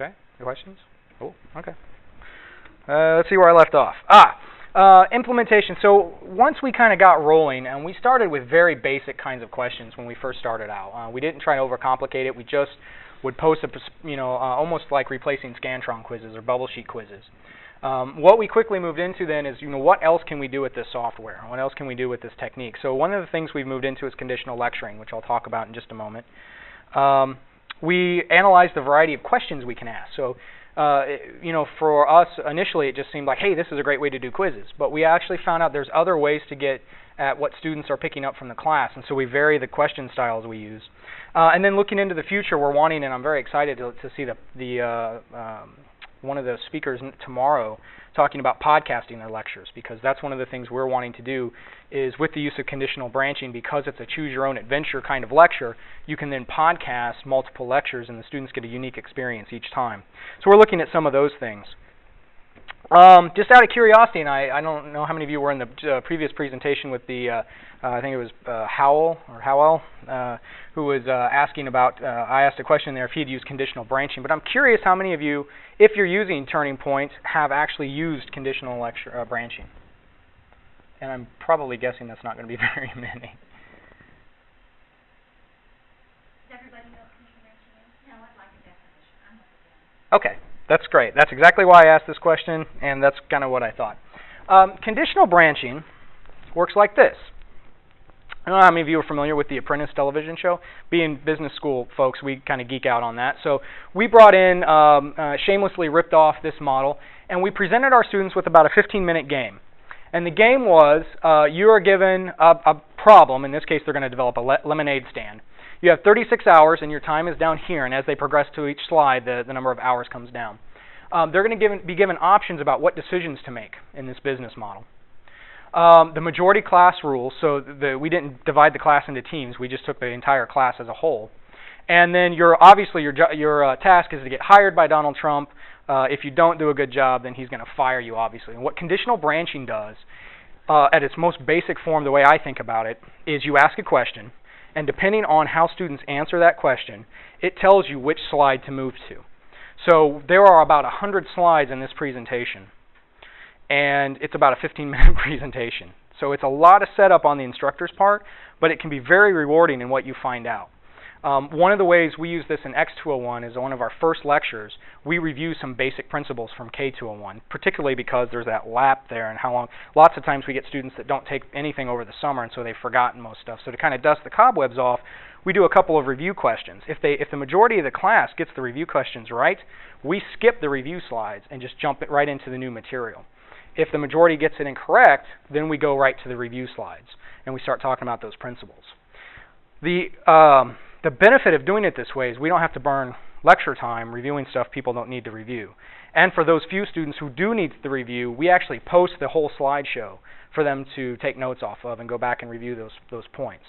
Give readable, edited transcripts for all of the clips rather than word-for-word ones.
Okay, any questions? Oh, okay. Let's see where I left off. Implementation. So once we kind of got rolling, and we started with very basic kinds of questions when we first started out. We didn't try to overcomplicate it. We just would post, almost like replacing Scantron quizzes or bubble sheet quizzes. What we quickly moved into then is, what else can we do with this software? What else can we do with this technique? So one of the things we've moved into is conditional lecturing, which I'll talk about in just a moment. We analyzed the variety of questions we can ask. So, for us, initially it just seemed like, hey, this is a great way to do quizzes. But we actually found out there's other ways to get at what students are picking up from the class, and so we vary the question styles we use. And then looking into the future, we're wanting, and I'm very excited to see one of the speakers tomorrow talking about podcasting their lectures, because that's one of the things we're wanting to do is with the use of conditional branching, because it's a choose-your-own-adventure kind of lecture, you can then podcast multiple lectures and the students get a unique experience each time. So we're looking at some of those things. Just out of curiosity, and I don't know how many of you were in the previous presentation with the, I think it was Howell, who was asking about, I asked a question there if he'd used conditional branching, but I'm curious how many of you, if you're using TurningPoint, have actually used conditional branching. And I'm probably guessing that's not going to be very many. Does everybody know what conditional branching is? No, I'd like a definition. I'm not again. Okay. That's great. That's exactly why I asked this question, and that's kind of what I thought. Conditional branching works like this. I don't know how many of you are familiar with the Apprentice television show. Being business school folks, we kind of geek out on that. So we brought in, shamelessly ripped off this model, and we presented our students with about a 15-minute game. And the game was, you are given a problem. In this case, they're going to develop a lemonade stand. You have 36 hours, and your time is down here, and as they progress to each slide, the number of hours comes down. They're going to be given options about what decisions to make in this business model. The majority class rules, so we didn't divide the class into teams, we just took the entire class as a whole. And then your task is to get hired by Donald Trump. If you don't do a good job, then he's going to fire you, obviously. And what conditional branching does, at its most basic form, the way I think about it, is you ask a question, and depending on how students answer that question, it tells you which slide to move to. So there are about 100 slides in this presentation, and it's about a 15-minute presentation. So it's a lot of setup on the instructor's part, but it can be very rewarding in what you find out. One of the ways we use this in X201 is one of our first lectures, we review some basic principles from K201, particularly because there's that lap there and how long. Lots of times we get students that don't take anything over the summer, and so they've forgotten most stuff. So to kind of dust the cobwebs off, we do a couple of review questions. If the majority of the class gets the review questions right, we skip the review slides and just jump it right into the new material. If the majority gets it incorrect, then we go right to the review slides, and we start talking about those principles. The benefit of doing it this way is we don't have to burn lecture time reviewing stuff people don't need to review. And for those few students who do need the review, we actually post the whole slideshow for them to take notes off of and go back and review those points.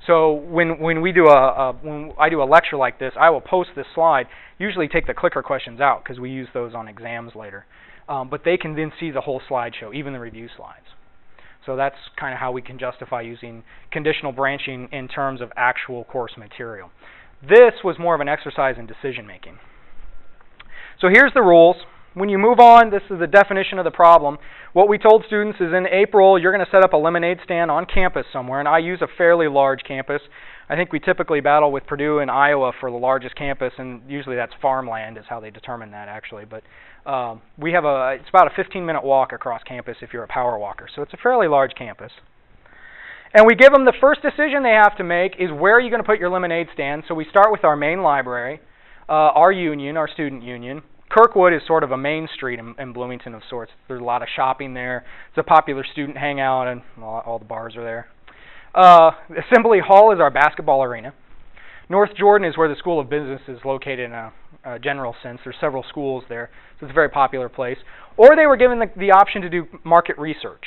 So when I do a lecture like this, I will post this slide, usually take the clicker questions out because we use those on exams later. But they can then see the whole slideshow, even the review slides. So that's kind of how we can justify using conditional branching in terms of actual course material. This was more of an exercise in decision making. So here's the rules. When you move on, this is the definition of the problem. What we told students is in April, you're going to set up a lemonade stand on campus somewhere, and I use a fairly large campus. I think we typically battle with Purdue and Iowa for the largest campus, and usually that's farmland is how they determine that actually. But it's about a 15-minute walk across campus if you're a power walker, so it's a fairly large campus. And we give them the first decision they have to make is where are you going to put your lemonade stand. So we start with our main library, our union, our student union. Kirkwood is sort of a main street in Bloomington of sorts. There's a lot of shopping there. It's a popular student hangout, and all the bars are there. Assembly Hall is our basketball arena. North Jordan is where the School of Business is located in a general sense. There's several schools there, so it's a very popular place. Or they were given the option to do market research.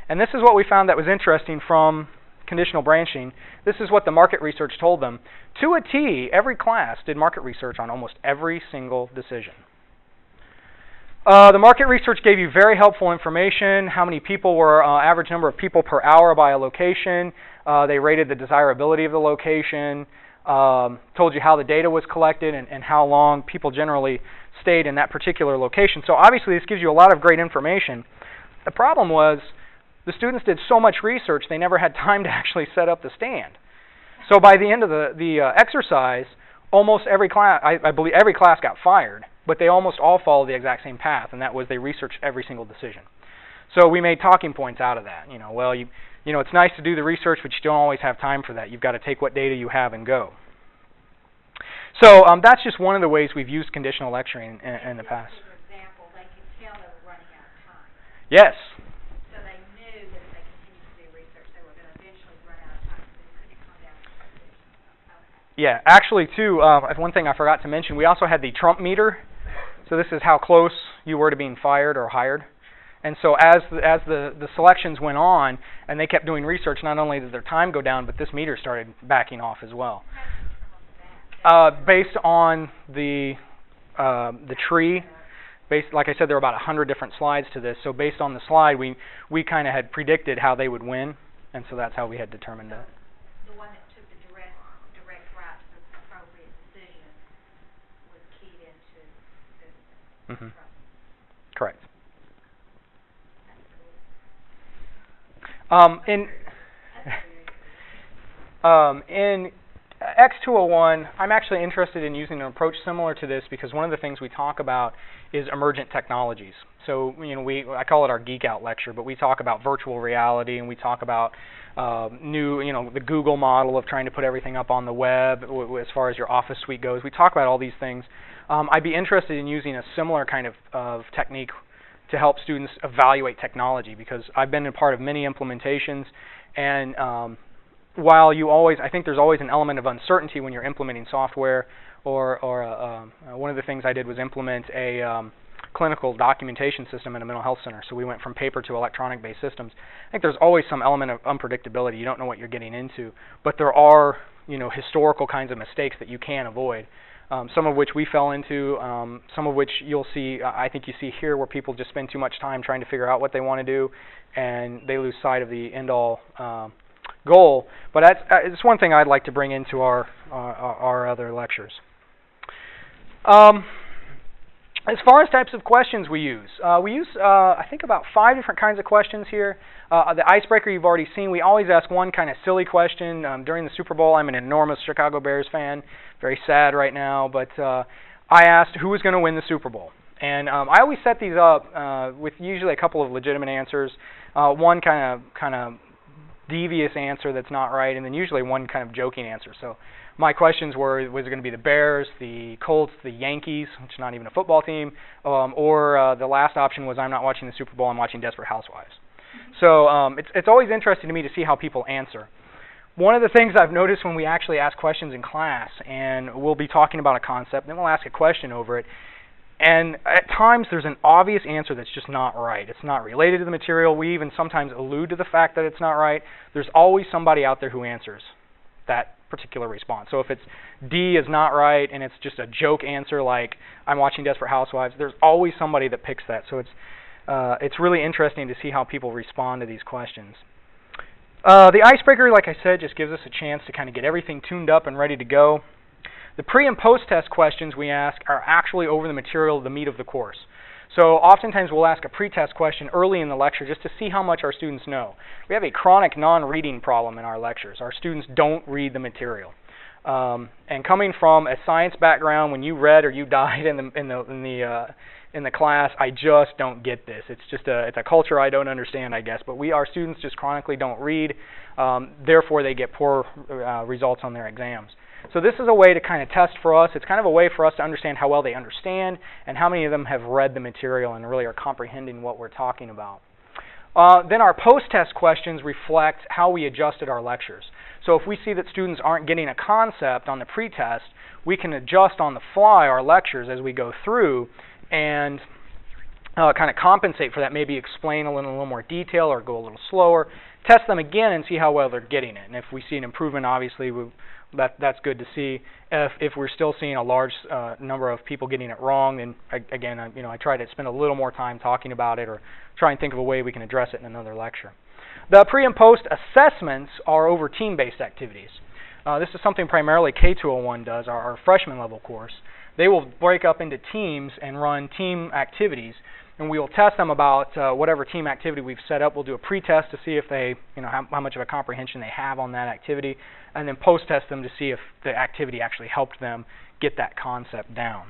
And this is what we found that was interesting from conditional branching. This is what the market research told them. To a T, every class did market research on almost every single decision. The market research gave you very helpful information, how many people were, average number of people per hour by a location. They rated the desirability of the location. told you how the data was collected and how long people generally stayed in that particular location. So obviously this gives you a lot of great information. The problem was the students did so much research they never had time to actually set up the stand. So by the end of the exercise, almost every class, I believe every class got fired, but they almost all followed the exact same path, and that was they researched every single decision. So we made talking points out of that. Well, it's nice to do the research, but you don't always have time for that. You've got to take what data you have and go. So that's just one of the ways we've used conditional lecturing in the past. For example, they could tell they were running out of time. Yes. So they knew that if they continued to do research, they were going to eventually run out of time. So they couldn't come down to conclusions. Okay. Yeah, actually, too, one thing I forgot to mention, we also had the Trump meter. So this is how close you were to being fired or hired. And so as the selections went on and they kept doing research, not only did their time go down, but this meter started backing off as well. Based on the tree, like I said, there were about 100 different slides to this. So based on the slide, we kind of had predicted how they would win, and so that's how we had determined that. The one that took the direct right to the appropriate decision was keyed into the Correct. In X201, I'm actually interested in using an approach similar to this because one of the things we talk about is emergent technologies. So, I call it our geek out lecture, but we talk about virtual reality and we talk about the Google model of trying to put everything up on the web as far as your Office suite goes. We talk about all these things. I'd be interested in using a similar kind of technique to help students evaluate technology because I've been a part of many implementations, and while I think there's always an element of uncertainty when you're implementing software, or one of the things I did was implement a clinical documentation system in a mental health center. So we went from paper to electronic-based systems. I think there's always some element of unpredictability. You don't know what you're getting into, but there are historical kinds of mistakes that you can avoid. Some of which we fell into, some of which you'll see, I think you see here, where people just spend too much time trying to figure out what they want to do, and they lose sight of the end-all goal. But it's one thing I'd like to bring into our other lectures. As far as types of questions we use I think about 5 different kinds of questions here. The icebreaker you've already seen. We always ask one kind of silly question. During the Super Bowl, I'm an enormous Chicago Bears fan. Very sad right now, but I asked who was going to win the Super Bowl. And I always set these up with usually a couple of legitimate answers, one kind of devious answer that's not right, and then usually one kind of joking answer. So my questions were, was it going to be the Bears, the Colts, the Yankees, which is not even a football team, or the last option was I'm not watching the Super Bowl, I'm watching Desperate Housewives. So it's always interesting to me to see how people answer. One of the things I've noticed when we actually ask questions in class, and we'll be talking about a concept, then we'll ask a question over it, and at times there's an obvious answer that's just not right. It's not related to the material. We even sometimes allude to the fact that it's not right. There's always somebody out there who answers that particular response. So if it's D is not right and it's just a joke answer like I'm watching Desperate Housewives, there's always somebody that picks that. So it's really interesting to see how people respond to these questions. The icebreaker, like I said, just gives us a chance to kind of get everything tuned up and ready to go. The pre- and post-test questions we ask are actually over the material, the meat of the course. So oftentimes we'll ask a pre-test question early in the lecture just to see how much our students know. We have a chronic non-reading problem in our lectures. Our students don't read the material. And coming from a science background, when you read or you died in the class, I just don't get this. It's a culture I don't understand, I guess. But our students just chronically don't read. Therefore, they get poor results on their exams. So this is a way to kind of test for us. It's kind of a way for us to understand how well they understand and how many of them have read the material and really are comprehending what we're talking about. Then our post-test questions reflect how we adjusted our lectures. So if we see that students aren't getting a concept on the pre-test, we can adjust on the fly our lectures as we go through and kind of compensate for that, maybe explain a little more detail or go a little slower, test them again and see how well they're getting it. And if we see an improvement, obviously that's good to see. If we're still seeing a large number of people getting it wrong, then again, I try to spend a little more time talking about it or try and think of a way we can address it in another lecture. The pre and post assessments are over team-based activities. This is something primarily K201 does, our freshman level course. They will break up into teams and run team activities, and we will test them about whatever team activity we've set up. We'll do a pre-test to see if they, how much of a comprehension they have on that activity, and then post-test them to see if the activity actually helped them get that concept down.